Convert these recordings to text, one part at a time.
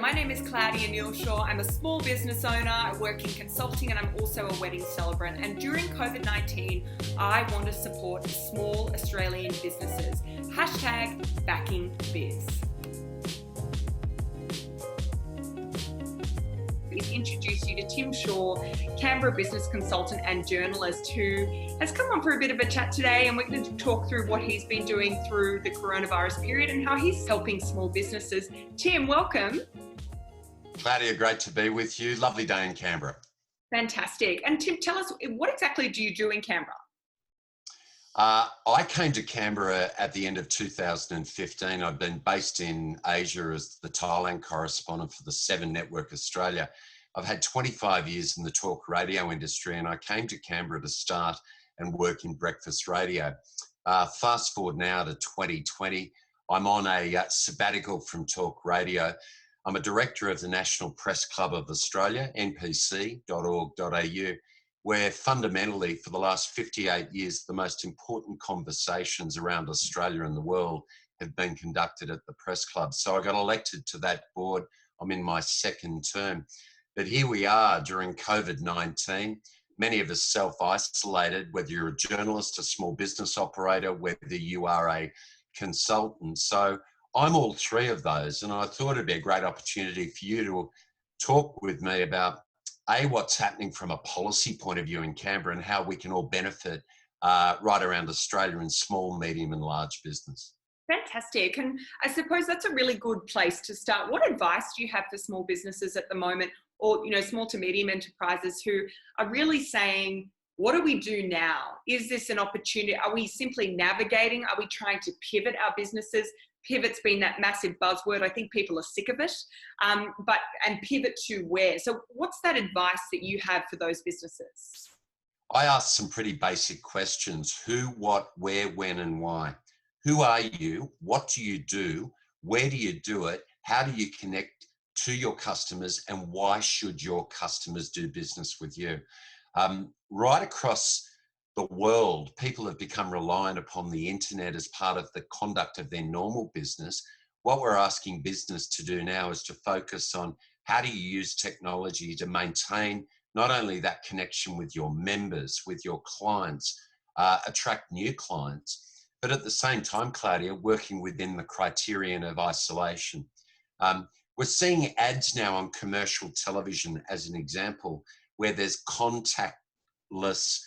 My name is Claudia Neal-Shaw. I'm a small business owner. I work in consulting and I'm also a wedding celebrant. And during COVID-19, I want to support small Australian businesses. #BackingBiz. Introduce you to Tim Shaw, Canberra business consultant and journalist, who has come on for a bit of a chat today, and we're going to talk through what he's been doing through the coronavirus period and how he's helping small businesses. Tim, welcome. Claudia, great to be with you. Lovely day in Canberra. Fantastic. And Tim, tell us, what exactly do you do in Canberra? I came to Canberra at the end of 2015. I've been based in Asia as the Thailand correspondent for the 7 Network Australia. I've had 25 years in the talk radio industry, and I came to Canberra to start and work in breakfast radio. Fast forward now to 2020. I'm on a sabbatical from talk radio. I'm a director of the National Press Club of Australia, npc.org.au, where fundamentally for the last 58 years, the most important conversations around Australia and the world have been conducted at the press club. So I got elected to that board. I'm in my 2nd term. But here we are during COVID-19. Many of us self-isolated, whether you're a journalist, a small business operator, whether you are a consultant. So I'm all 3 of those. And I thought it'd be a great opportunity for you to talk with me about what's happening from a policy point of view in Canberra and how we can all benefit right around Australia in small, medium and large business. Fantastic. And I suppose that's a really good place to start. What advice do you have for small businesses at the moment, or small to medium enterprises who are really saying, what do we do now? Is this an opportunity? Are we simply navigating? Are we trying to pivot our businesses? Pivot's been that massive buzzword. I think people are sick of it. And pivot to where? So what's that advice that you have for those businesses? I asked some pretty basic questions. Who, what, where, when, and why? Who are you? What do you do? Where do you do it? How do you connect to your customers? And why should your customers do business with you? Right across the world, people have become reliant upon the internet as part of the conduct of their normal business. What we're asking business to do now is to focus on how do you use technology to maintain not only that connection with your members, with your clients, attract new clients, but at the same time, Claudia, working within the criterion of isolation. We're seeing ads now on commercial television, as an example, where there's contactless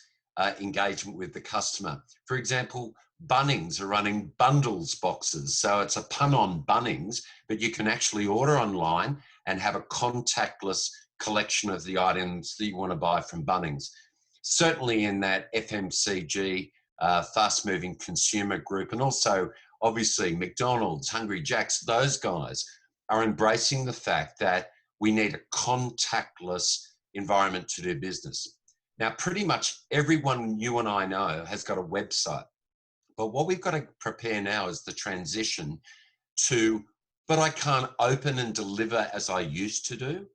engagement with the customer. For example, Bunnings are running bundles boxes. So it's a pun on Bunnings, but you can actually order online and have a contactless collection of the items that you want to buy from Bunnings. Certainly in that FMCG, fast-moving consumer group, and also obviously McDonald's, Hungry Jack's, those guys are embracing the fact that we need a contactless environment to do business. Now, pretty much everyone you and I know has got a website, but what we've got to prepare now is the transition to, but I can't open and deliver as I used to do.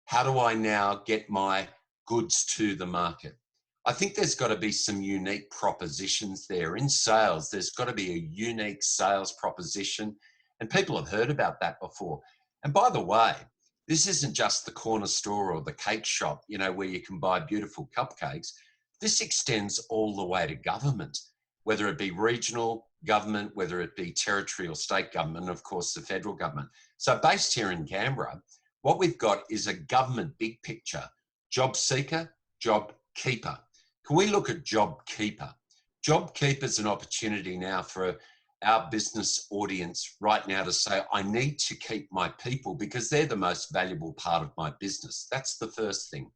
How do I now get my goods to the market? I think there's got to be some unique propositions there. In sales, there's got to be a unique sales proposition, and people have heard about that before. And by the way, this isn't just the corner store or the cake shop, where you can buy beautiful cupcakes. This extends all the way to government, whether it be regional government, whether it be territory or state government, and of course the federal government. So based here in Canberra, what we've got is a government big picture: job seeker, job keeper. Can we look at job keeper? Job keeper is an opportunity now for our business audience right now to say, I need to keep my people because they're the most valuable part of my business. That's the first thing.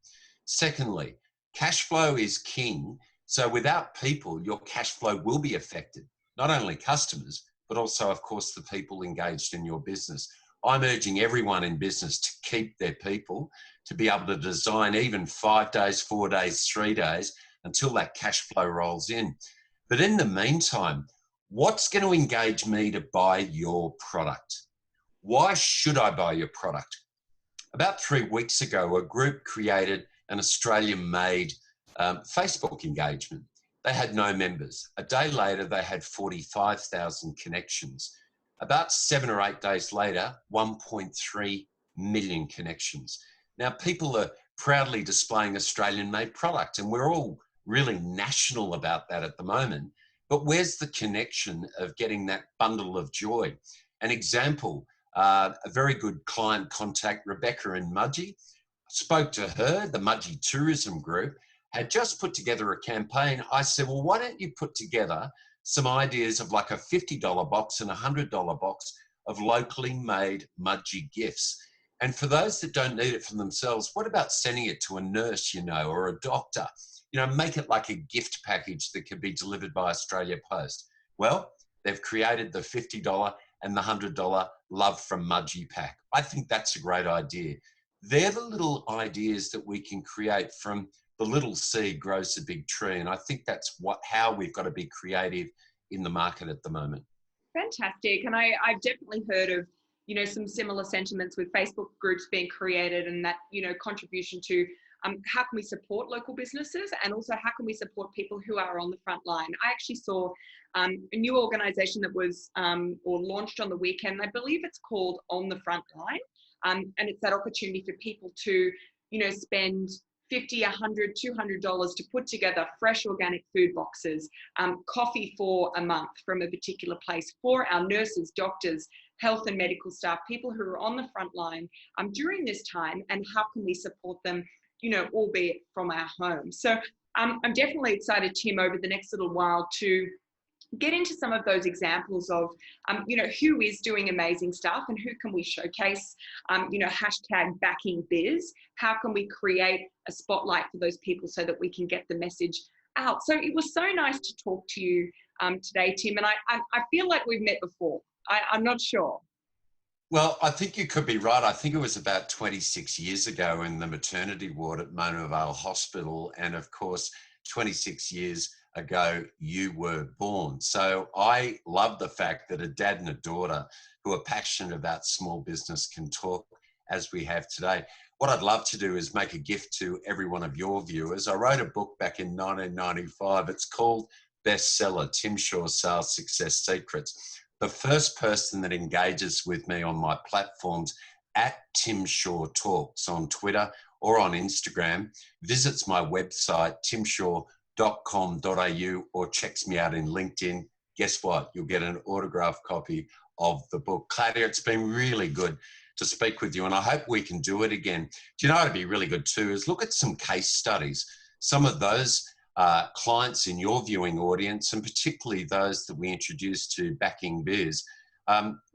Secondly, cash flow is king. So without people, your cash flow will be affected. Not only customers, but also, of course, the people engaged in your business. I'm urging everyone in business to keep their people, to be able to design even 5 days, 4 days, 3 days until that cash flow rolls in. But in the meantime, what's going to engage me to buy your product? Why should I buy your product? About 3 weeks ago, a group created an Australian-made Facebook engagement. They had no members. A day later, they had 45,000 connections. About 7 or 8 days later, 1.3 million connections. Now, people are proudly displaying Australian-made product, and we're all really national about that at the moment. But where's the connection of getting that bundle of joy? An example, a very good client contact, Rebecca in Mudgee, spoke to her, the Mudgee Tourism Group, had just put together a campaign. I said, well, why don't you put together some ideas of like a $50 box and a $100 box of locally made Mudgee gifts? And for those that don't need it for themselves, what about sending it to a nurse, you know, or a doctor? You know, make it like a gift package that can be delivered by Australia Post. Well, they've created the $50 and the $100 Love from Mudgee pack. I think that's a great idea. They're the little ideas that we can create from the little seed grows a big tree. And I think that's how we've got to be creative in the market at the moment. Fantastic. And I've definitely heard of, you know, some similar sentiments with Facebook groups being created, and that, you know, contribution to how can we support local businesses, and also how can we support people who are on the front line. I actually saw a new organisation that was or launched on the weekend. I believe it's called On the Front Line, and it's that opportunity for people to, you know, spend $50, $100, $200 to put together fresh organic food boxes, coffee for a month from a particular place for our nurses, doctors, health and medical staff, people who are on the front line during this time, and how can we support them, you know, albeit from our home. So I'm definitely excited, Tim, over the next little while to get into some of those examples of, you know, who is doing amazing stuff and who can we showcase, you know, hashtag backing biz. How can we create a spotlight for those people so that we can get the message out? So it was so nice to talk to you today, Tim. And I feel like we've met before. I'm not sure. Well, I think you could be right. I think it was about 26 years ago in the maternity ward at Mona Vale Hospital. And of course, 26 years ago, you were born. So I love the fact that a dad and a daughter who are passionate about small business can talk as we have today. What I'd love to do is make a gift to every one of your viewers. I wrote a book back in 1995. It's called Bestseller, Tim Shaw's Sales Success Secrets. The first person that engages with me on my platforms at Tim Shaw Talks on Twitter or on Instagram, visits my website, timshaw.com.au, or checks me out in LinkedIn, guess what? You'll get an autographed copy of the book. Claudia, it's been really good to speak with you, and I hope we can do it again. Do you know what would be really good too is look at some case studies. Some of those clients in your viewing audience, and particularly those that we introduced to Backing Biz,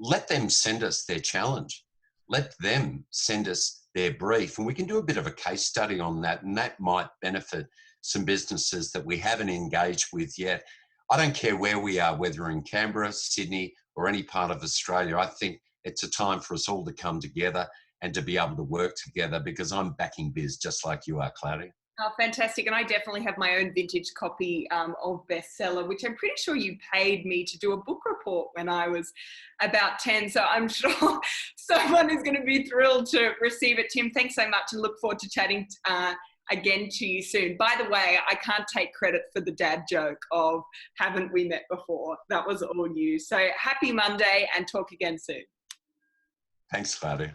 let them send us their challenge. Let them send us their brief, and we can do a bit of a case study on that, and that might benefit some businesses that we haven't engaged with yet. I don't care where we are, whether in Canberra, Sydney, or any part of Australia. I think it's a time for us all to come together and to be able to work together, because I'm backing biz just like you are, Claudia. Oh, fantastic. And I definitely have my own vintage copy of Bestseller, which I'm pretty sure you paid me to do a book report when I was about 10. So I'm sure someone is going to be thrilled to receive it. Tim, thanks so much, and look forward to chatting again to you soon. By the way, I can't take credit for the dad joke of haven't we met before? That was all you. So happy Monday, and talk again soon. Thanks, Claudia.